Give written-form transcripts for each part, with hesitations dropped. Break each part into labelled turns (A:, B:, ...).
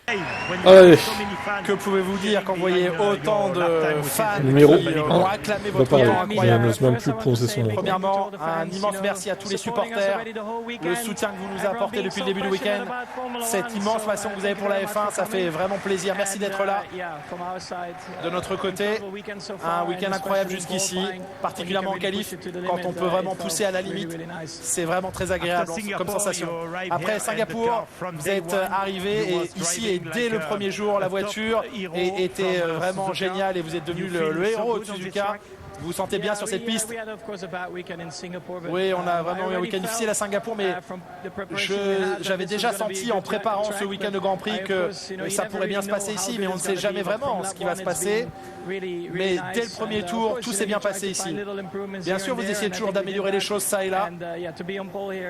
A: Allez,
B: Que pouvez-vous dire quand vous voyez autant de fans
A: numéro
B: qui ont acclamé
A: va
B: votre
A: parler.
B: temps
A: Je
B: incroyable?
A: n'ose même plus prononcer son nom.
B: Premièrement, un immense merci à tous les supporters, le soutien que vous nous apportez depuis le début du week-end, cette immense passion que vous avez pour la F1, ça fait vraiment plaisir. Merci d'être là. De notre côté, un week-end incroyable jusqu'ici, particulièrement en qualif, quand on peut vraiment pousser à la limite. C'est vraiment très agréable comme sensation. Après Singapour, vous êtes arrivé et ici et dès le premier jour, la voiture était vraiment géniale et vous êtes devenu le héros au-dessus du cas. Vous vous sentez bien sur cette piste? Oui, on a vraiment eu un week-end difficile à Singapour, mais j'avais déjà senti en préparant ce week-end de Grand Prix que ça pourrait bien se passer ici, mais on ne sait jamais vraiment ce qui va se passer. Mais dès le premier tour, tout s'est bien passé ici. Bien sûr, vous essayez toujours d'améliorer les choses ça et là. Mais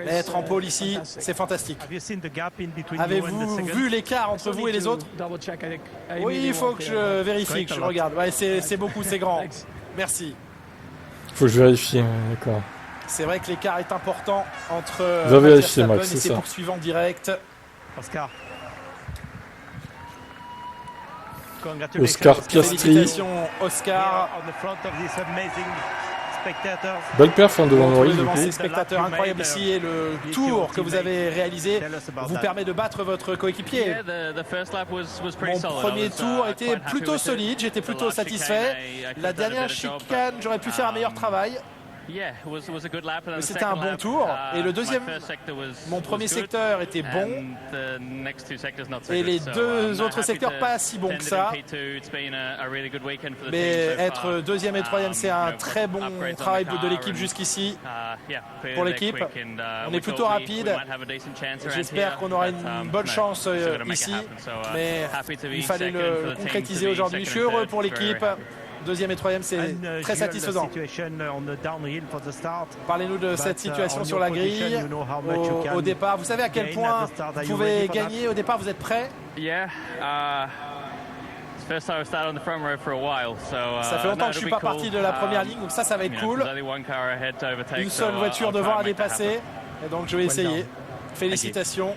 B: être en pôle ici, c'est fantastique. Avez-vous vu l'écart entre vous et les autres? Oui, il faut que je vérifie, que je regarde. Ouais, c'est beaucoup, c'est grand. Merci.
A: Faut que je vérifie, d'accord.
B: C'est vrai que l'écart est important entre
A: Va vérifier,
B: Verstappen
A: Max,
B: et
A: c'est
B: ses
A: ça.
B: poursuivants directs.
A: Oscar Piastri.
B: Félicitations Oscar.
A: Belle perf devant Norris, du
B: Devant
A: coup.
B: ces spectateurs incroyables ici et le tour que vous avez réalisé vous permet de battre votre coéquipier. Mon premier tour était plutôt solide, j'étais plutôt satisfait. La dernière chicane, j'aurais pu faire un meilleur travail. Mais c'était un bon tour. Et le deuxième, mon premier secteur était bon. Et les deux autres secteurs pas si bons que ça. Mais être deuxième et troisième, c'est un très bon travail de l'équipe jusqu'ici. Pour l'équipe, on est plutôt rapide. J'espère qu'on aura une bonne chance ici. Mais il fallait le concrétiser aujourd'hui. Je suis heureux pour l'équipe. Deuxième et troisième, c'est très satisfaisant. Parlez-nous de cette situation sur la grille au départ. Vous savez à quel point vous pouvez gagner au départ? Vous êtes prêts? Ça fait longtemps que je ne suis pas parti de la première ligne, donc ça va être cool. Une seule voiture devant à dépasser, et donc je vais essayer. Félicitations.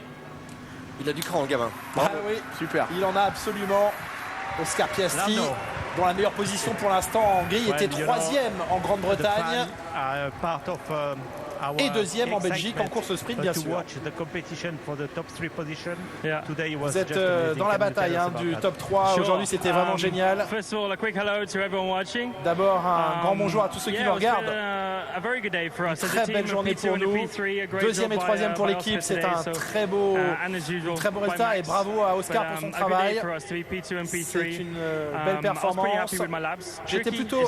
C: Il a du cran, le gamin.
B: Ah oui,
C: Super.
B: il en a absolument. Oscar Piastri, dans la meilleure position pour l'instant en grille, était troisième en Grande-Bretagne et deuxième en Belgique en course sprint, bien sûr. Vous êtes dans la bataille du top 3. Aujourd'hui, c'était vraiment génial. D'abord, un grand bonjour à tous ceux qui nous regardent. Une très belle journée pour nous. Deuxième et troisième pour l'équipe, c'est un très beau résultat. Et bravo à Oscar pour son travail. C'est une belle performance. J'étais plutôt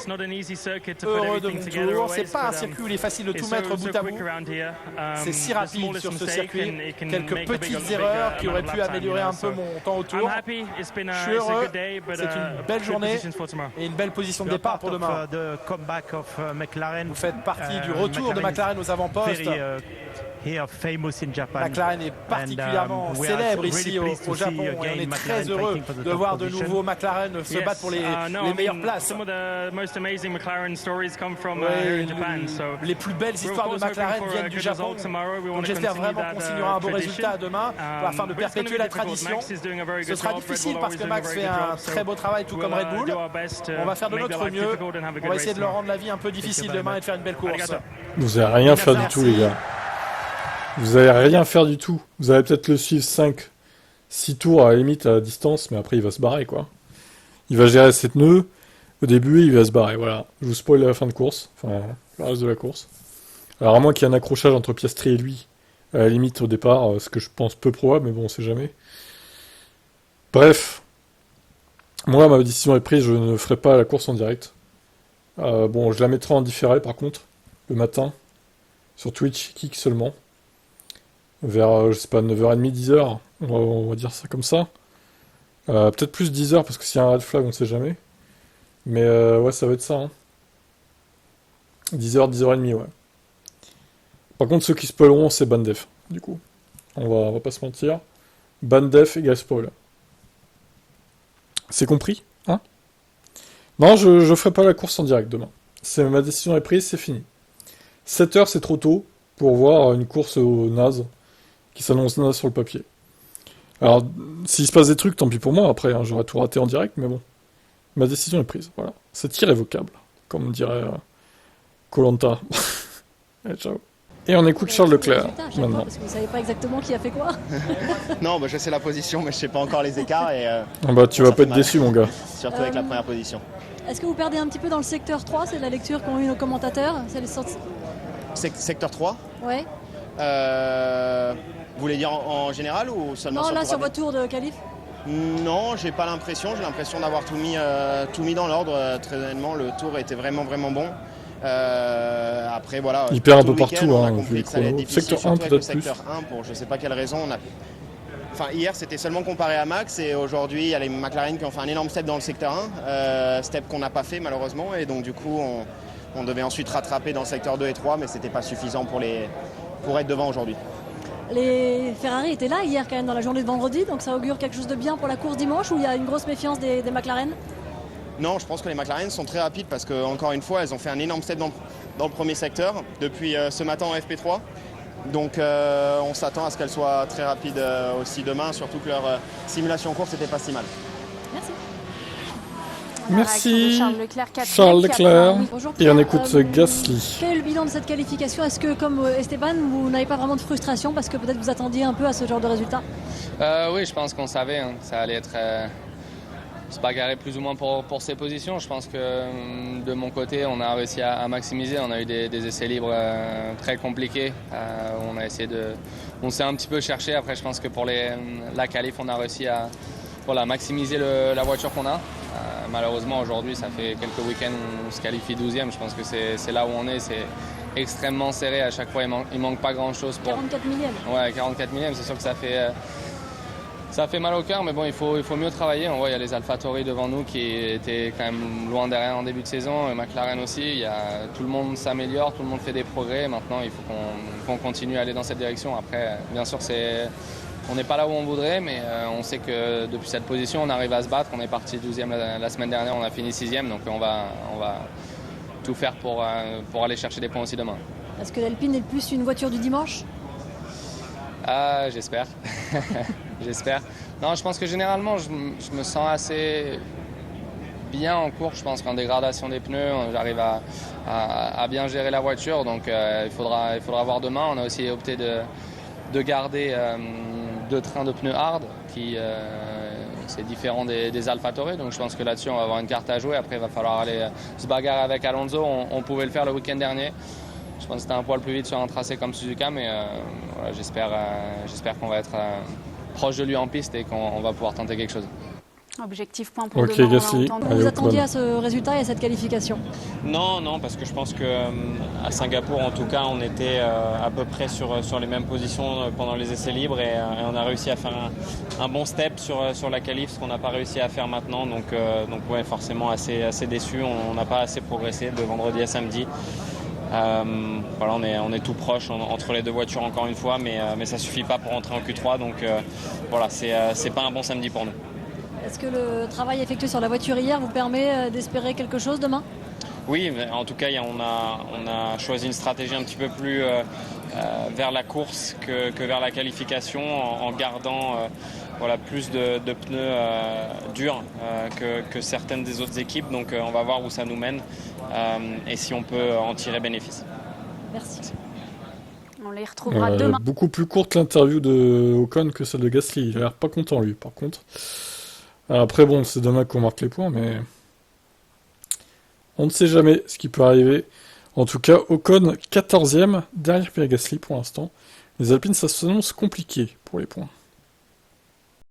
B: heureux de mon tour. C'est pas un circuit où il est facile de tout mettre bout à bout. C'est si rapide sur ce circuit. Quelques petites erreurs qui auraient pu améliorer un peu mon temps au tour. Je suis heureux. C'est une belle journée et une belle position de départ pour demain. Vous faites partie du retour de McLaren aux avant-postes. McLaren est particulièrement célèbre ici au Japon et on est très heureux de voir de nouveau McLaren se battre pour les meilleures places. Les plus belles histoires de McLaren viennent du Japon. Donc j'espère vraiment qu'on signera un beau résultat demain afin de perpétuer la tradition. Ce sera difficile parce que Max fait un très beau travail tout comme Red Bull. On va faire de notre mieux. On va essayer de leur rendre la vie un peu difficile demain et de faire une belle course.
A: Vous allez rien faire du tout, les gars. Vous allez rien faire du tout. Vous allez peut-être le suivre 6 tours à la limite à distance, mais après il va se barrer, quoi. Il va gérer 7 nœuds. Au début, il va se barrer, voilà. Je vous spoil la fin de course, enfin le reste de la course. Alors à moins qu'il y ait un accrochage entre Piastri et lui, à la limite au départ, ce que je pense peu probable, mais bon, on sait jamais. Bref. Moi, ma décision est prise, je ne ferai pas la course en direct. Bon, je la mettrai en différé par contre, le matin, sur Twitch, Kick seulement. Vers, je sais pas, 9h30, 10h, on va dire ça comme ça. Peut-être plus 10h, parce que s'il y a un red flag, on sait jamais. Mais ouais, ça va être ça. 10h, 10h30, ouais. Par contre, ceux qui spoileront, c'est Bandef, du coup. On va pas se mentir. Bandef égale spoil. C'est compris, hein? Non, je ferai pas la course en direct demain. Ma décision est prise, c'est fini. 7h, c'est trop tôt pour voir une course au naze qui s'annonce naze sur le papier. Alors, s'il se passe des trucs, tant pis pour moi, après, hein, j'aurais tout raté en direct, mais bon. Ma décision est prise, voilà. C'est irrévocable, comme dirait Koh-Lanta. Allez, ciao. Et on écoute Charles Leclerc, maintenant.
D: Parce que vous savez pas exactement qui a fait quoi.
E: Non, je sais la position, mais je sais pas encore les écarts. Et,
A: Ah bah, tu vas pas être déçu, mon gars.
E: surtout avec la première position.
D: Est-ce que vous perdez un petit peu dans le secteur 3? C'est la lecture qu'ont eu nos commentateurs. C'est les sorties...
E: Secteur 3
D: Ouais.
E: Vous voulez dire en général ou seulement
D: Non,
E: sur
D: là,
E: le
D: sur
E: Tour
D: votre tour de qualif.
E: Non, j'ai pas l'impression. J'ai l'impression d'avoir tout mis dans l'ordre. Très honnêtement, le tour était vraiment bon. Après, voilà.
A: Il perd un
E: tout
A: peu
E: le week-end,
A: partout,
E: on a
A: hein,
E: compris
A: vu
E: que ça allait être
A: les
E: difficile,
A: chronos. Secteur 1
E: surtout avec le
A: peut-être plus.
E: secteur 1, pour je sais pas quelle raison. Hier, c'était seulement comparé à Max, et aujourd'hui, il y a les McLaren qui ont fait un énorme step dans le secteur 1, step qu'on n'a pas fait malheureusement, et donc du coup, on devait ensuite rattraper dans le secteur 2 et 3, mais c'était pas suffisant pour être devant aujourd'hui.
D: Les Ferrari étaient là hier quand même dans la journée de vendredi, donc ça augure quelque chose de bien pour la course dimanche où il y a une grosse méfiance des McLaren.
E: Non, je pense que les McLaren sont très rapides parce qu'encore une fois, elles ont fait un énorme step dans le premier secteur depuis ce matin en FP3. Donc on s'attend à ce qu'elles soient très rapides aussi demain, surtout que leur simulation course n'était pas si mal.
D: Merci.
A: Merci,
F: Charles Leclerc.
A: Charles Leclerc.
D: Bonjour
A: Et on
D: Pierre.
A: écoute Gasly.
D: Quel est le bilan de cette qualification? Est-ce que comme Esteban, vous n'avez pas vraiment de frustration parce que peut-être vous attendiez un peu à ce genre de résultat?
G: Oui, je pense qu'on savait, hein, ça allait être se bagarrer plus ou moins pour ces positions. Je pense que de mon côté, on a réussi à maximiser. On a eu des essais libres très compliqués. On s'est un petit peu cherché. Après, je pense que pour la qualif, on a réussi à maximiser la voiture qu'on a. Malheureusement, aujourd'hui, ça fait quelques week-ends où on se qualifie 12e. Je pense que c'est là où on est. C'est extrêmement serré. À chaque fois, il manque pas grand-chose.
D: 44 millième.
G: Ouais, 44 millième. C'est sûr que ça fait mal au cœur, mais bon, il faut mieux travailler. On voit, il y a les AlphaTauri devant nous qui étaient quand même loin derrière en début de saison, et McLaren aussi. Tout le monde s'améliore, tout le monde fait des progrès. Maintenant, il faut qu'on continue à aller dans cette direction. Après, bien sûr, on n'est pas là où on voudrait, mais on sait que depuis cette position, on arrive à se battre. On est parti 12e la semaine dernière, on a fini 6e, donc on va tout faire pour aller chercher des points aussi demain.
D: Est-ce que l'Alpine est plus une voiture du dimanche?
G: Ah, j'espère. J'espère. Non, je pense que généralement, je me sens assez bien en course. Je pense qu'en dégradation des pneus, j'arrive à bien gérer la voiture. Donc, il faudra voir demain. On a aussi opté de garder 2 trains de pneus hard qui c'est différent des AlphaTauri. Donc, je pense que là-dessus, on va avoir une carte à jouer. Après, il va falloir aller se bagarrer avec Alonso. On pouvait le faire le week-end dernier. Je pense que c'était un poil plus vite sur un tracé comme Suzuka, mais voilà, j'espère qu'on va être proche de lui en piste et qu'on va pouvoir tenter quelque chose.
F: Objectif point pour
A: Ok,
F: demain.
A: Gasly.
D: Vous vous attendiez à ce résultat et à cette qualification?
H: Non, parce que je pense qu'à Singapour, en tout cas, on était à peu près sur les mêmes positions pendant les essais libres et on a réussi à faire un bon step sur la qualif, ce qu'on n'a pas réussi à faire maintenant. Donc ouais, forcément assez déçu. On n'a pas assez progressé de vendredi à samedi. Voilà, on est tout proche entre les deux voitures encore une fois, mais ça suffit pas pour entrer en Q3. Donc voilà, c'est pas un bon samedi pour nous.
D: Est-ce que le travail effectué sur la voiture hier vous permet d'espérer quelque chose demain?
H: Oui, mais en tout cas, on a choisi une stratégie un petit peu plus vers la course que vers la qualification, en gardant plus de pneus durs que certaines des autres équipes. Donc on va voir où ça nous mène et si on peut en tirer bénéfice.
D: Merci.
F: On les retrouvera demain.
A: Beaucoup plus courte l'interview de Ocon que celle de Gasly. Il a l'air pas content, lui, par contre. Après, bon, c'est dommage qu'on marque les points, mais on ne sait jamais ce qui peut arriver. En tout cas, Ocon 14e, derrière Pierre Gasly pour l'instant. Les Alpines, ça s'annonce compliqué pour les points.